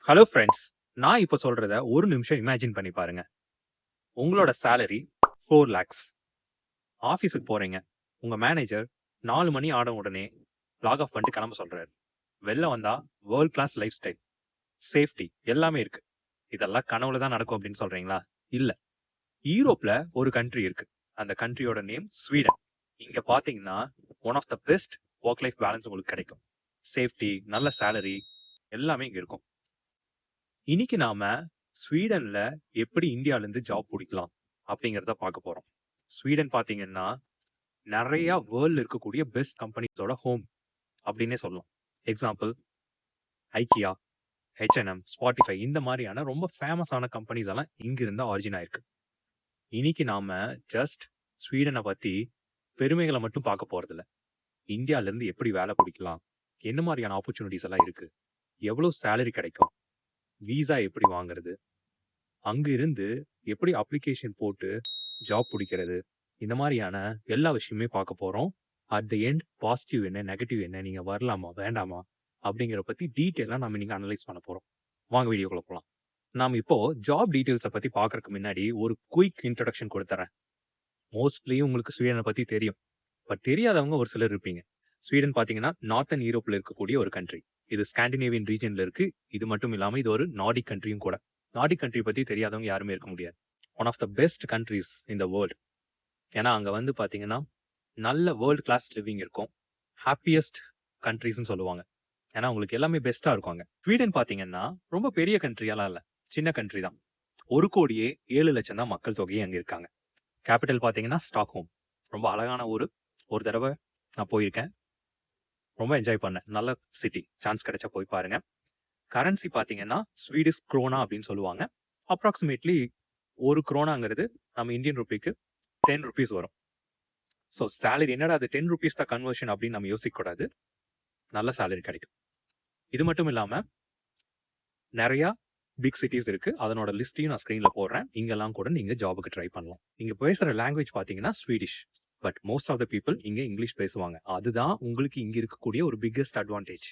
Hello friends, நான் இப்போ சொல்றத ஒரு நிமிஷம் இமேஜின் பண்ணி பாருங்க. உங்களோட சேலரி 4 lakhs. ஆஃபீஸுக்கு போறீங்க. உங்க மேனேஜர் 4 மணி ஆன உடனே லாக் ஆஃப் பண்ணிட்டு கிளம்ப சொல்றாரு. வெளில வந்தா world class lifestyle, safety எல்லாமே இருக்கு. இதெல்லாம் கனவுல தான் நடக்கும் அப்படின்னு சொல்றீங்களா? இல்ல. யூரோப்ல ஒரு கண்ட்ரி இருக்கு. அந்த கண்ட்ரியோட நேம் ஸ்வீடன். இங்க பாத்தீங்கன்னா one of the best work life balance உங்களுக்கு கிடைக்கும். சேஃப்டி, நல்ல சேலரி எல்லாமே இங்க இருக்கும். இன்னைக்கு நாம ஸ்வீடன்ல எப்படி இந்தியால இருந்து ஜாப் பிடிக்கலாம் அப்படிங்கறத பார்க்க போறோம். ஸ்வீடன் பாத்தீங்கன்னா நிறைய வேர்ல்ட்ல இருக்கக்கூடிய பெஸ்ட் கம்பெனிஸோட ஹோம் அப்படின்னே சொல்லலாம். எக்ஸாம்பிள் ஐக்கியா, H&M, ஸ்பாட்டிஃபை இந்த மாதிரியான ரொம்ப ஃபேமஸான கம்பெனிஸ் எல்லாம் இங்க இருந்தா ஆரிஜின் ஆயிருக்கு. இன்னைக்கு நாம ஜஸ்ட் ஸ்வீடனை பத்தி பெருமைகளை மட்டும் பார்க்க போறது இல்ல. இந்தியால இருந்து எப்படி வேலை பிடிக்கலாம், என்ன மாதிரியான ஆப்பர்ச்சுனிட்டிஸ் எல்லாம் இருக்கு, எவ்வளவு சேலரி கிடைக்கும், வீசா எப்படி வாங்குறது, அங்க இருந்து எப்படி அப்ளிகேஷன் போட்டு ஜாப் பிடிக்கிறது, இந்த மாதிரியான எல்லா விஷயமே பார்க்க போறோம். அட் தி எண்ட் பாசிட்டிவ் என்ன, நெகட்டிவ் என்ன, நீங்க வரலாமா வேண்டாமா அப்படிங்கிற பத்தி டீட்டெயிலா நம்ம நீங்க அனலைஸ் பண்ண போறோம். வாங்க வீடியோக்குள்ள போலாம். நாம இப்போ ஜாப் டீடைல்ஸை பத்தி பார்க்கறதுக்கு முன்னாடி ஒரு குயிக் இன்ட்ரடக்ஷன் கொடுத்துறேன். மோஸ்ட்லி உங்களுக்கு ஸ்வீடனை பத்தி தெரியும், பட் தெரியாதவங்க ஒரு சிலர் இருப்பீங்க. ஸ்வீடன் பாத்தீங்கன்னா நார்த்தன் யூரோப்ல இருக்கக்கூடிய ஒரு கண்ட்ரி. இது ஸ்காண்டினேவியன் ரீஜன்ல இருக்கு. இது மட்டும் இல்லாம இது ஒரு நார்டிக் கண்ட்ரியும் கூட. நார்டிக் கண்ட்ரி பத்தி தெரியாதவங்க யாருமே இருக்க முடியாது. One of the best countries in the world. ஏன்னா அங்க வந்து பாத்தீங்கன்னா நல்ல வேர்ல்ட் கிளாஸ் லிவிங் இருக்கும். ஹாப்பியஸ்ட் கண்ட்ரிஸ்னு சொல்லுவாங்க. ஏன்னா உங்களுக்கு எல்லாமே பெஸ்டா இருக்கும் அங்க. ஸ்வீடன் பாத்தீங்கன்னா ரொம்ப பெரிய கண்ட்ரியெல்லாம் இல்ல, சின்ன கண்ட்ரி தான். 1,07,00,000 தான் மக்கள் தொகையே அங்க இருக்காங்க. கேபிட்டல் பாத்தீங்கன்னா ஸ்டாக்ஹோம். ரொம்ப அழகான ஊரு. ஒரு தடவை நான் போயிருக்கேன், ரொம்ப என்ஜாய் பண்ணேன். நல்ல சிட்டி, சான்ஸ் கிடைச்சா போய் பாருங்க. கரன்சி பாத்தீங்கன்னா ஸ்வீடிஷ் குரோனா அப்படின்னு சொல்லுவாங்க. அப்ராக்சிமேட்லி ஒரு குரோனாங்கிறது நம்ம இந்தியன் ருபிக்கு 10 rupees வரும். ஸோ சேலரி என்னடா அது 10 rupees தான் கன்வர்ஷன் அப்படின்னு நம்ம யோசிக்க கூடாது. நல்ல சேலரி கிடைக்கும். இது மட்டும் இல்லாம நிறைய பிக் சிட்டிஸ் இருக்கு. அதனோட லிஸ்டையும் நான் ஸ்கிரீன்ல போடுறேன். இங்கெல்லாம் கூட நீங்க ஜாபுக்கு ட்ரை பண்ணலாம். நீங்க பேசுற லாங்குவேஜ் பாத்தீங்கன்னா Swedish, but most of the people இங்க இங்கிலீஷ் பேசுவாங்க. அதுதான் உங்களுக்கு இங்க இருக்கக்கூடிய ஒரு பிக்கெஸ்ட் அட்வான்டேஜ்.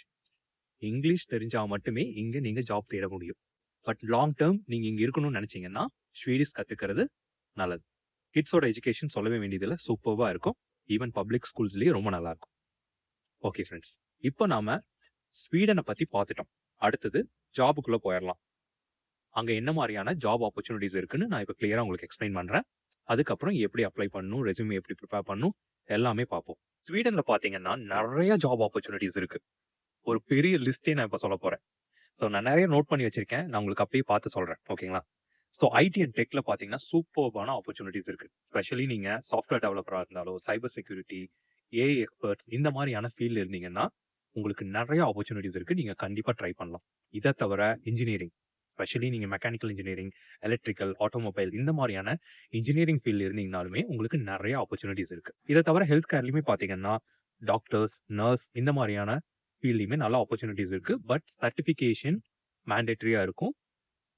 இங்கிலீஷ் தெரிஞ்சா மட்டுமே இங்க நீங்க ஜாப் தேட முடியும். பட் லாங் டேர்ம் நீங்க இங்க இருக்கணும்னு நினைச்சீங்கன்னா ஸ்வீடிஷ் கத்துக்கிறது நல்லது. கிட்ஸோட எஜுகேஷன் சொல்லவே வேண்டியதில்லை, சூப்பர்வா இருக்கும். ஈவன் பப்ளிக் ஸ்கூல்ஸ்லயே ரொம்ப நல்லா இருக்கும். ஓகே ஃப்ரெண்ட்ஸ், இப்போ நாம ஸ்வீடனை பத்தி பார்த்துட்டோம். அடுத்தது ஜாபுக்குள்ள போயிடலாம். அங்க என்ன மாதிரியான ஜாப் ஆப்பர்ச்சுனிட்டிஸ் இருக்குன்னு நான் இப்போ கிளியரா உங்களுக்கு எக்ஸ்பிளைன் பண்றேன். அதுக்கப்புறம் எப்படி அப்ளை பண்ணணும், ரெஸ்யூமே எப்படி ப்ரிப்பேர் பண்ணணும் எல்லாமே பார்ப்போம். ஸ்வீடன்ல பாத்தீங்கன்னா நிறைய ஜாப் ஆப்பர்ச்சுனிட்டிஸ் இருக்கு. ஒரு பெரிய லிஸ்டே நான் இப்போ சொல்ல போறேன். ஸோ நான் நிறைய நோட் பண்ணி வச்சிருக்கேன், நான் உங்களுக்கு அப்படியே பார்த்து சொல்றேன். ஓகேங்களா? ஸோ ஐடி அண்ட் டெக்ல பாத்தீங்கன்னா சூப்பர்பான ஆப்பர்ச்சுனிட்டிஸ் இருக்கு. ஸ்பெஷலி நீங்க சாஃப்ட்வேர் டெவலப்பரா இருந்தாலோ, சைபர் செக்யூரிட்டி, ஏஐ எக்ஸ்பர்ட் இந்த மாதிரியான ஃபீல்ட்ல இருந்தீங்கன்னா உங்களுக்கு நிறைய ஆப்பர்ச்சுனிட்டிஸ் இருக்கு. நீங்க கண்டிப்பா ட்ரை பண்ணலாம். இதை தவிர இன்ஜினியரிங், ஸ்பெஷலி நீங்க மெக்கானிக்கல் இன்ஜினியரிங், எலக்ட்ரிக்கல், ஆட்டோமொபைல் இந்த மாதிரியான இன்ஜினியரிங் ஃபீல்ட்ல இருந்தீங்கனாலுமே உங்களுக்கு நிறைய ஆப்பர்ச்சுனிட்டிஸ் இருக்கு. இதை தவிர ஹெல்த் கேர்லயுமே பாத்தீங்கன்னா டாக்டர்ஸ், நர்ஸ் இந்த மாதிரியான ஃபீல்ட்லயுமே நல்ல ஆப்பர்ச்சுனிட்டிஸ் இருக்கு. பட் சர்டிபிகேஷன் மேண்டேட்டரியா இருக்கும்.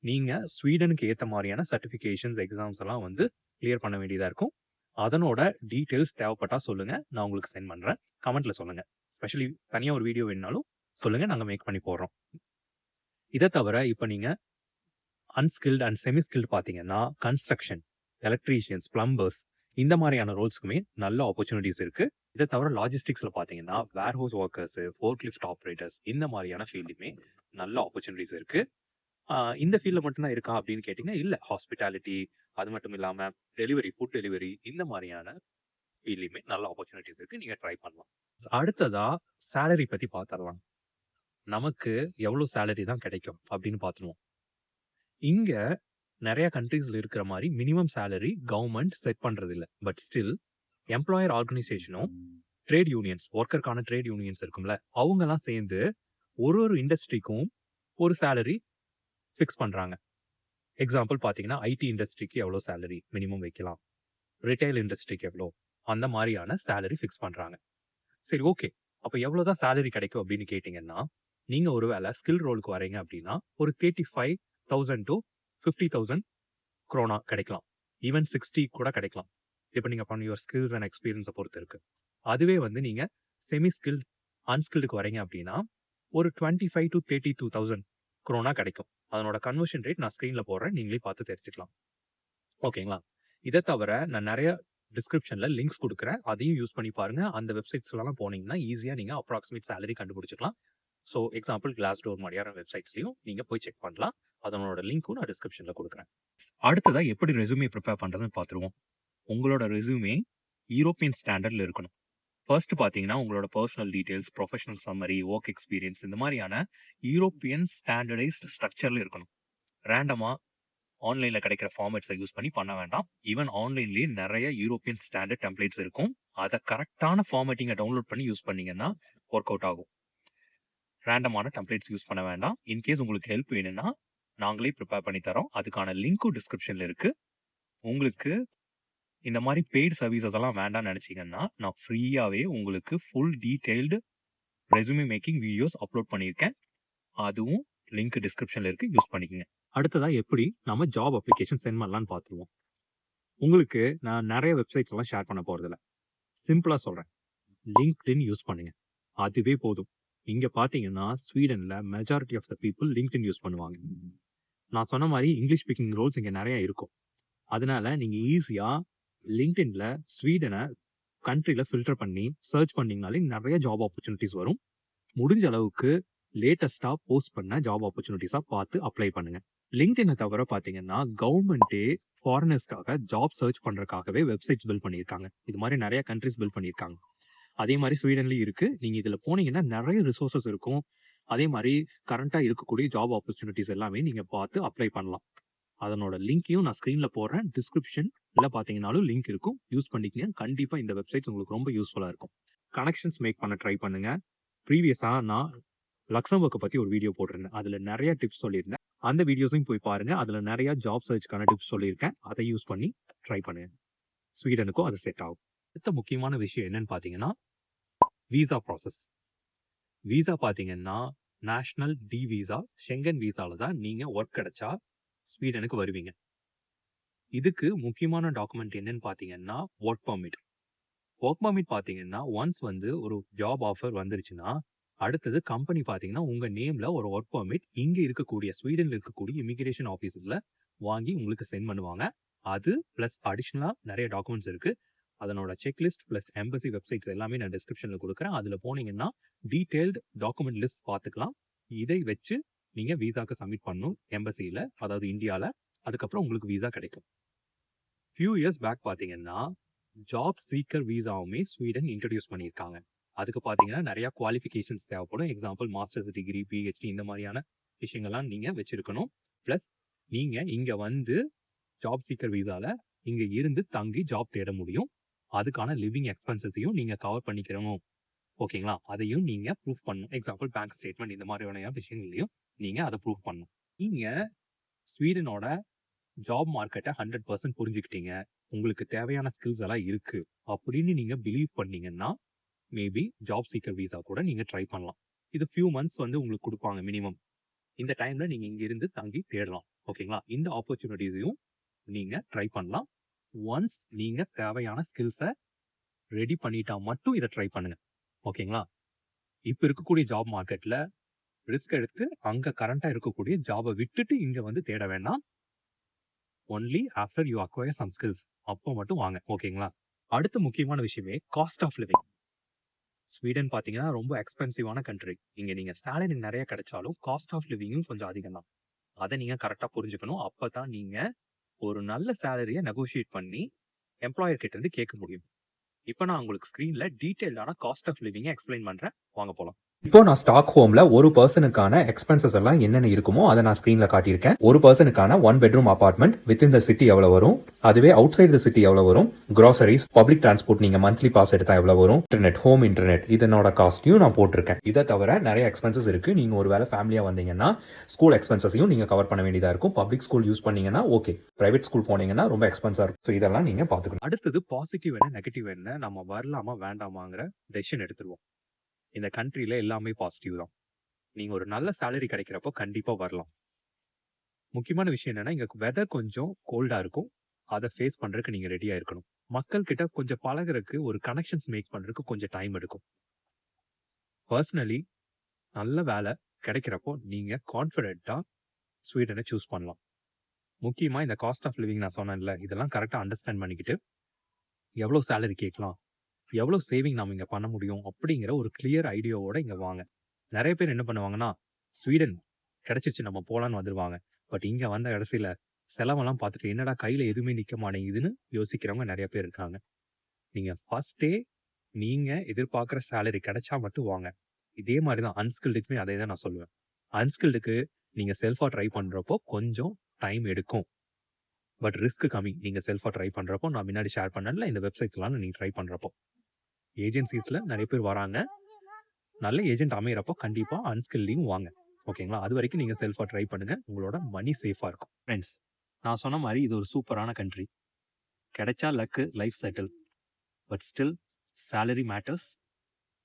நீங்க ஸ்வீடனுக்கு ஏத்த மாதிரியான சர்டிபிகேஷன்ஸ், எக்ஸாம்ஸ் எல்லாம் வந்து கிளியர் பண்ண வேண்டியதா இருக்கும். அதனோட டீடைல்ஸ் தேவைப்பட்டா சொல்லுங்க, நான் உங்களுக்கு சென்ட் பண்றேன். கமெண்ட்ல சொல்லுங்க. ஸ்பெஷலி தனியா ஒரு வீடியோ வேணும்னாலும் சொல்லுங்க, நாங்க மேக் பண்ணி போடுறோம். இதை தவிர இப்ப நீங்க அன்ஸ்கில்டு அண்ட் செமி ஸ்கில்டு பாத்தீங்கன்னா கன்ஸ்ட்ரக்ஷன், எலக்ட்ரீஷியன்ஸ், பிளம்பர்ஸ் இந்த மாதிரியான ரோல்ஸ்க்குமே நல்ல ஆப்பர்ச்சுனிட்டிஸ் இருக்கு. இதை தவிர லாஜிஸ்டிக்ஸ்ல பாத்தீங்கன்னா வேர்ஹவுஸ் ஒர்க்கர்ஸ், ஃபோர்க்லிஃப்ட் ஆப்ரேட்டர்ஸ் இந்த மாதிரியான ஃபீல்டுமே நல்ல ஆப்பர்ச்சுனிட்டிஸ் இருக்கு. இந்த ஃபீல்ட்ல மட்டும் தான் இருக்கா அப்படின்னு கேட்டீங்கன்னா இல்ல. ஹாஸ்பிட்டாலிட்டி, அது மட்டும் இல்லாம டெலிவரி, ஃபுட் டெலிவரி இந்த மாதிரியான ஃபீல்ட்லயுமே நல்ல ஆப்பர்ச்சுனிட்டிஸ் இருக்கு. நீங்க ட்ரை பண்ணலாம். அடுத்ததா சேலரி பத்தி பார்த்துடலாம். நமக்கு எவ்வளவு சேலரி தான் கிடைக்கும் அப்படின்னு பார்த்துருவோம். இங்க நிறைய கண்ட்ரீஸ்ல இருக்கிற மாதிரி மினிமம் சேலரி கவர்மெண்ட் செட் பண்றது இல்ல. பட் ஸ்டில் எம்ப்ளாயர் ஆர்கனைசேஷனும் ட்ரேட் யூனியன்ஸ், ஒர்க்கருக்கான ட்ரேட் யூனியன்ஸ் இருக்கும்ல, அவங்க எல்லாம் சேர்ந்து ஒரு ஒரு இண்டஸ்ட்ரிக்கும் ஒரு சேலரி ஃபிக்ஸ் பண்றாங்க. எக்ஸாம்பிள் பாத்தீங்கன்னா ஐடி இண்டஸ்ட்ரிக்கு எவ்வளவு சேலரி மினிமம் வைக்கலாம், ரிட்டைல் இண்டஸ்ட்ரிக்கு எவ்வளோ, அந்த மாதிரியான சேலரி ஃபிக்ஸ் பண்றாங்க. சரி, ஓகே. அப்ப எவ்வளவுதான் சேலரி கிடைக்கும் அப்படின்னு கேட்டீங்கன்னா, நீங்க ஒருவேளை ஸ்கில் ரோலுக்கு வரீங்க அப்படின்னா ஒரு 35,000 to 50,000 குரோனா கிடைக்கலாம். ஈவன் 60 கூட கிடைக்கலாம். Depending upon your skills and எக்ஸ்பீரியன்ஸை பொறுத்து இருக்கு. அதுவே வந்து நீங்க செமி ஸ்கில்ட், அன்ஸ்கில்டுக்கு வரீங்க அப்படின்னா ஒரு 25 to 32,000 குரோனா கிடைக்கும். அதனோட கன்வர்ஷன் ரேட் நான் ஸ்க்ரீன்ல போடுறேன். நீங்களே பார்த்து தெரிஞ்சுக்கலாம். ஓகேங்களா? இத தவிர நான் நெறைய டிஸ்கிரிப்ஷன்ல லிங்க்ஸ் குடுக்குறேன். அதையும் யூஸ் பண்ணி பாருங்க. அந்த வெப்சைட்ஸ்லலாம் போனீங்கன்னா, ஈஸியா நீங்க அப்ராக்ஸிமேட் சேலரி கண்டுபிடிச்சுக்கலாம். ஸோ எக்ஸாம்பிள் Glassdoor மாரியான வெப்சைட்ஸ்லயும் நீங்க போய் செக் பண்ணலாம். அதனோட லிங்க்கும் நான் டிஸ்கிரிப்ஷன்ல குடுக்குறேன். அடுத்ததா எப்படி ரெஸ்யூமே ப்ரிப்பேர் பண்றதுன்னு பார்த்துருவோம். உங்களோட ரெஸ்யூமே யூரோப்பியன் ஸ்டாண்டர்ட்ல இருக்கணும். ஃபர்ஸ்ட் பார்த்தீங்கன்னா, உங்களோட personal details, professional summary, work experience இந்த மாரியான யூரோப்பியன் ஸ்டாண்டர்டைஸ்ட் ஸ்ட்ரக்சர்ல இருக்கணும். ரேண்டமா ஆன்லைன்ல கிடைக்கிற ஃபார்மேட்ஸை யூஸ் பண்ணி பண்ண வேண்டாம். ஈவன் ஆன்லைன்லயே நெறைய யூரோப்பியன் ஸ்டாண்டர்ட் டெம்ப்ளேட்ஸ் இருக்கும். அத கரெக்ட்டான ஃபார்மேட்டிங்க டவுன்லோட் பண்ணி யூஸ் பண்ணீங்கன்னா, வொர்க் அவுட் ஆகும். ரேண்டமான டெம்ப்ளேட்ஸ் யூஸ் பண்ண வேண்டாம். இன்கேஸ் உங்களுக்கு ஹெல்ப் வேணும்னா, நாங்களே ப்ரிப்பேர் பண்ணி தரோம். அதுக்கான லிங்க்கும் டிஸ்கிரிப்ஷன்ல இருக்கு. உங்களுக்கு இந்த மாரி பெய்ட் சர்வீசஸ் எல்லாம் வேண்டாம்னு நெனச்சீங்கன்னா, நான் ஃப்ரீயாவே உங்களுக்கு full detailed resume making videos upload பண்ணியிருக்கேன். அதுவும் லிங்க் டிஸ்கிரிப்ஷன்ல இருக்கு. யூஸ் பண்ணிக்கங்க. அடுத்ததா எப்படி நம்ம ஜாப் அப்ளிகேஷன் சென்ட் பண்ணலாம்னு பார்த்துருவோம். உங்களுக்கு நான் நெறைய வெப்சைட்ஸ் எல்லாம் ஷேர் பண்ண போறதில்ல. சிம்பிளா சொல்றேன். LinkedIn யூஸ் பண்ணுங்க. அதுவே போதும். இங்க பார்த்தீங்கன்னா, ஸ்வீடன்ல majority of the people LinkedIn use பண்ணுவாங்க. நான் சொன்ன மாரி இங்கிலீஷ் ஸ்பீக்கிங் ரோல்ஸ் இங்க நெறைய இருக்கும். அதனால நீங்க ஈஸியா LinkedInல ஸ்வீடன கண்ட்ரில ஃபில்டர் பண்ணி சர்ச் பண்ணீங்கனாலே நெறைய ஜாப் ஆப்பர்ச்சுனிட்டீஸ் வரும். முடிஞ்ச அளவுக்கு லேட்டஸ்ட்டா போஸ்ட் பண்ண ஜாப் ஆப்பர்ச்சுனிட்டீஸா பார்த்து அப்ளை பண்ணுங்க. LinkedIn தவிர பார்த்தீங்கன்னா, கவர்மெண்ட்டே ஃபாரினர்ஸ்க்காக ஜாப் சர்ச் பண்றதுக்காகவே வெப்சைட்ஸ் பில்ட் பண்ணியிருக்காங்க. இது மாரி நெறைய கண்ட்ரீஸ் பில்ட் பண்ணியிருக்காங்க. அதே மாரி ஸ்வீடன்லயும் இருக்கு. நீங்க இதுல போனீங்கன்னா நெறைய ரிசோர்ஸஸ் இருக்கும். அதே மாரி கரண்ட்டா இருக்கக்கூடிய ஜாப் ஆப்பர்ச்சுனிட்டீஸ் எல்லாமே நீங்க பார்த்து அப்ளை பண்ணலாம். அதனோட லிங்க்கையும் நான் ஸ்க்ரீன்ல போடுறேன். டிஸ்கிரிப்ஷன்ல பார்த்தீங்கன்னாலும் லிங்க் இருக்கும். யூஸ் பண்ணிக்கங்க. கண்டிப்பா இந்த வெப்சைட்ஸ் உங்களுக்கு ரொம்ப யூஸ்ஃபுல்லா இருக்கும். கனெக்ஷன்ஸ் மேக் பண்ண ட்ரை பண்ணுங்க. ப்ரீவியஸா நான் லக்சம்பர்க்க பத்தி ஒரு வீடியோ போட்டிருந்தேன். அதுல நெறைய டிப்ஸ் சொல்லியிருந்தேன். அந்த வீடியோஸையும் போய் பாருங்க. அதுல நெறைய ஜாப் சர்ச்க்கான டிப்ஸ் சொல்லியிருக்கேன். அதை யூஸ் பண்ணி ட்ரை பண்ணுங்க. ஸ்வீடனுக்கும் அது செட் ஆகும். அடுத்த முக்கியமான விஷயம் என்னன்னு பார்த்தீங்கன்னா, விசா ப்ராசஸ். விசா பார்த்தீங்கன்னா, நேஷனல் டி விசா, ஷெங்கன் விசால தான் நீங்க வொர்க் கிடைச்சா ஸ்வீடனுக்கு வருவீங்க. இதுக்கு முக்கியமான டாக்குமெண்ட் என்னன்னு பார்த்தீங்கன்னா, வொர்க் பெர்மிட். வொர்க் பெர்மிட் பார்த்தீங்கன்னா, ஒன்ஸ் வந்து ஒரு ஜாப் ஆஃபர் வந்துருச்சுன்னா, அடுத்தது கம்பெனி பார்த்தீங்கன்னா, உங்க நேம்ல ஒரு வொர்க் பெர்மிட் இங்க இருக்கக்கூடிய ஸ்வீடன்ல இருக்கக்கூடிய இமிகிரேஷன் ஆஃபீஸ்ல வாங்கி உங்களுக்கு சென்ட் பண்ணுவாங்க. அது பிளஸ் அடிஷனலா நெறைய டாக்குமெண்ட்ஸ் இருக்கு. அதனோட செக்லிஸ்ட் பிளஸ் எம்பசி வெப்சைட்ஸ் எல்லாமே நான் டிஸ்கிரிப்ஷன்ல குடுக்குறேன். அதுல போனீங்கன்னா, டீடைல்டு டாக்குமெண்ட் லிஸ்ட் பார்த்துக்கலாம். இதை வச்சு நீங்க விசாக்கு சப்மிட் பண்ணணும் எம்பசில, அதாவது இந்தியால. அதுக்கப்புறம் உங்களுக்கு விசா கிடைக்கும். ஃபியூ இயர்ஸ் பேக் பார்த்தீங்கன்னா, ஜாப் சீக்கர் விசாவுமே ஸ்வீடன் இன்ட்ரோடியூஸ் பண்ணியிருக்காங்க. அதுக்கு பார்த்தீங்கன்னா, நெறைய குவாலிஃபிகேஷன்ஸ் தேவைப்படும். எக்ஸாம்பிள் மாஸ்டர்ஸ் டிகிரி, பிஹெச்டி இந்த மாரியான விஷயங்கள்லாம் நீங்க வச்சிருக்கணும். பிளஸ் நீங்க இங்க வந்து ஜாப் சீக்கர் விசால இங்க இருந்து தங்கி ஜாப் தேட முடியும். அதுக்கான லிவிங் எக்ஸ்பென்சஸையும் நீங்க கவர் பண்ணிக்கிறணும். ஓகேங்களா? அதையும் நீங்க ப்ரூஃப் பண்ணணும். எக்ஸாம்பிள் பேங்க் ஸ்டேட்மெண்ட் இந்த மாதிரியான விஷயங்களையும் நீங்க அத ப்ரூஃப் பண்ணணும். நீங்க ஸ்வீடனோட ஜாப் மார்க்கெட்ட 100% புரிஞ்சுக்கிட்டீங்க. உங்களுக்கு தேவையான ஸ்கில்ஸ் எல்லாம் இருக்கு. அப்படின்னு நீங்க பிலீவ் பண்ணீங்கன்னா, மேபி ஜாப் சீக்கர் விசா கூட நீங்க ட்ரை பண்ணலாம். இது ஃபியூ மந்த்ஸ் வந்து உங்களுக்கு குடுப்பாங்க மினிமம். இந்த டைம்ல நீங்க இங்க இருந்து தங்கி தேடலாம். ஓகேங்களா? இந்த ஆப்பர்ச்சுனிட்டீஸையும் நீங்க ட்ரை பண்ணலாம். ஒன்ஸ் நீங்க தேவையான ஸ்கில்ஸ ரெடி பண்ணிட்டா மட்டும் இத ட்ரை பண்ணுங்க. ஓகேங்களா? இப்ப இருக்கக்கூடிய ஜாப் மார்க்கெட்ல ரிஸ்க் எடுத்து அங்க கரண்ட்டா இருக்கக்கூடிய ஜாப விட்டுட்டு இங்க வந்து தேட வேண்டாம். Only after you acquire some skills. அப்போ மட்டும் வாங்க. ஓகேங்களா? அடுத்த முக்கியமான விஷயமே காஸ்ட் ஆஃப் லிவிங். ஸ்வீடன் பார்த்தீங்கன்னா ரொம்ப எக்ஸ்பென்சிவான கண்ட்ரி. இங்க நீங்க சேலரி நெறைய கிடைச்சாலும் காஸ்ட் ஆஃப் லிவிங்கும் கொஞ்சம் அதிகம் தான். அத நீங்க கரெக்ட்டா புரிஞ்சுக்கணும். அப்பதான் நீங்க ஒரு நல்ல சேலரிய நெகோஷியேட் பண்ணி எம்ப்ளாயர் கிட்ட இருந்து கேட்க முடியும். இப்ப நான் உங்களுக்கு ஸ்கிரீன்ல டீடைல்டான காஸ்ட் ஆஃப் லிவிங்க எக்ஸ்பிளைன் பண்றேன். வாங்க போலாம். இப்போ நான் ஸ்டாக்ஹோம்ல ஒரு பர்சனுக்கான எக்ஸ்பென்சஸ் எல்லாம் என்னென்ன இருக்குமோ அதை நான் ஸ்கிரீன்ல காட்டியிருக்கேன். ஒரு பர்சனுக்கான 1 bedroom apartment within the city எவ்வளவு வரும், அதுவே அவுட் சைடு த சிட்டி எவ்வளவு வரும், கிராசரிஸ், பப்ளிக் டிரான்ஸ்போர்ட் நீங்க மந்த்லி பாஸ் எடுத்தா எவ்வளவு வரும், இன்டர்நெட், ஹோம் இன்டர்நெட் இதனோட காஸ்ட்டையும் நான் போட்டிருக்கேன். இதை தவிர நிறைய எக்ஸ்பென்சஸ் இருக்கு. நீங்க ஒரு வேலை ஃபேமிலியா வந்தீங்கன்னா ஸ்கூல் எக்ஸ்பென்சஸையும் நீங்க கவர் பண்ண வேண்டியதா இருக்கும். பப்ளிக் ஸ்கூல் யூஸ் பண்ணீங்கன்னா ஓகே, பிரைவேட் ஸ்கூல் போனீங்கன்னா ரொம்ப எக்ஸ்பென்சா இருக்கும். ஸோ இதெல்லாம் நீங்க பாத்துக்கணும். அடுத்தது பாசிட்டிவ் என்ன நெகட்டிவ் என்ன நம்ம வரலாமா வேண்டாமாங்கிற டெசிஷன் எடுத்துருவோம். இந்த கண்ட்ரில எல்லாமே பாசிட்டிவ் தான். நீங்க ஒரு நல்ல சேலரி கிடைக்கிறப்போ கண்டிப்பா வரலாம். முக்கியமான விஷயம் என்னன்னா, இங்க வெதர் கொஞ்சம் கோல்டா இருக்கும். அத ஃபேஸ் பண்றதுக்கு நீங்க ரெடியா இருக்கணும். மக்கள் கிட்ட கொஞ்சம் பழகுறதுக்கு, ஒரு கனெக்ஷன்ஸ் மேக் பண்றதுக்கு கொஞ்சம் டைம் எடுக்கும். பர்சனலி நல்ல வேலை, கிடைக்கிறப்போ நீங்க கான்ஃபிடென்ட்டா ஸ்வீடனை சூஸ் பண்ணலாம். முக்கியமா இந்த காஸ்ட் ஆஃப் லிவிங் நான் சொன்னேன்ல, இதெல்லாம் கரெக்டா அண்டர்ஸ்டாண்ட் பண்ணிக்கிட்டு, எவ்வளோ சேலரி கேட்கலாம், எவ்வளோ சேவிங் நாம இங்க பண்ண முடியும் அப்படிங்கிற ஒரு கிளியர் ஐடியாவோட இங்க வாங்க. நிறைய பேர் என்ன பண்ணுவாங்கன்னா, ஸ்வீடன் கிடைச்சிச்சு நம்ம போலான்னு வந்துருவாங்க. பட் இங்க வந்த கடைசியில செலவெல்லாம் பார்த்துட்டு என்னடா கையில எதுவுமே நிக்க மாட்டேங்குதுன்னு யோசிக்கிறவங்க நிறைய பேர் இருக்காங்க. நீங்க ஃபர்ஸ்டே நீங்க எதிர்பார்க்குற சேலரி கிடைச்சா மட்டும் வாங்க. இதே மாதிரி தான் அன்ஸ்கில்டுக்குமே அதே தான் நான் சொல்லுவேன். அன்ஸ்கில்டுக்கு நீங்க செல்ஃபா ட்ரை பண்றப்போ கொஞ்சம் டைம் எடுக்கும். பட் ரிஸ்க் கம்மி. நீங்க செல்ஃபா ட்ரை பண்றப்போ நான் முன்னாடி ஷேர் பண்ணல இந்த வெப்சைட்ஸ்லாம் நீங்க ட்ரை பண்றப்போ. ஏஜென்சிஸ்ல நிறைய பேர் வராங்க. நல்ல ஏஜென்ட் அமையறப்போ கண்டிப்பா அன்ஸ்கில்லையும் வாங்க. ஓகேங்களா? அது வரைக்கும் நீங்க செல்ஃபா ட்ரை பண்ணுங்க. உங்களோட மணி சேஃபா இருக்கும். ஃப்ரெண்ட்ஸ், நான் சொன்ன மாதிரி இது ஒரு சூப்பரான கண்ட்ரி. கிடைச்சா luck, life settle. But still salary matters.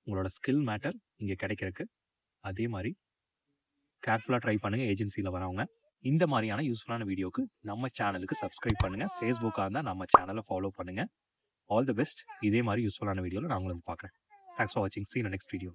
உங்களோட ஸ்கில் மேட்டர் இங்க கிடைக்கிறதுக்கு. அதே மாதிரி கேர்ஃபுல்லா ட்ரை பண்ணுங்க ஏஜென்சில வரவங்க. இந்த மாதிரியான யூஸ்ஃபுல்லான வீடியோக்கு நம்ம சேனலுக்கு சப்ஸ்கிரைப் பண்ணுங்க. ஃபேஸ்புக்கா இருந்தா நம்ம சேனலை ஃபாலோ பண்ணுங்க. All the best. இதே மாதிரி யூஸ்ஃபுல்லான வீடியோல நான் உங்களை பார்க்குறேன். தேங்க்ஸ் ஃபார் வாட்சிங். See you in the next video.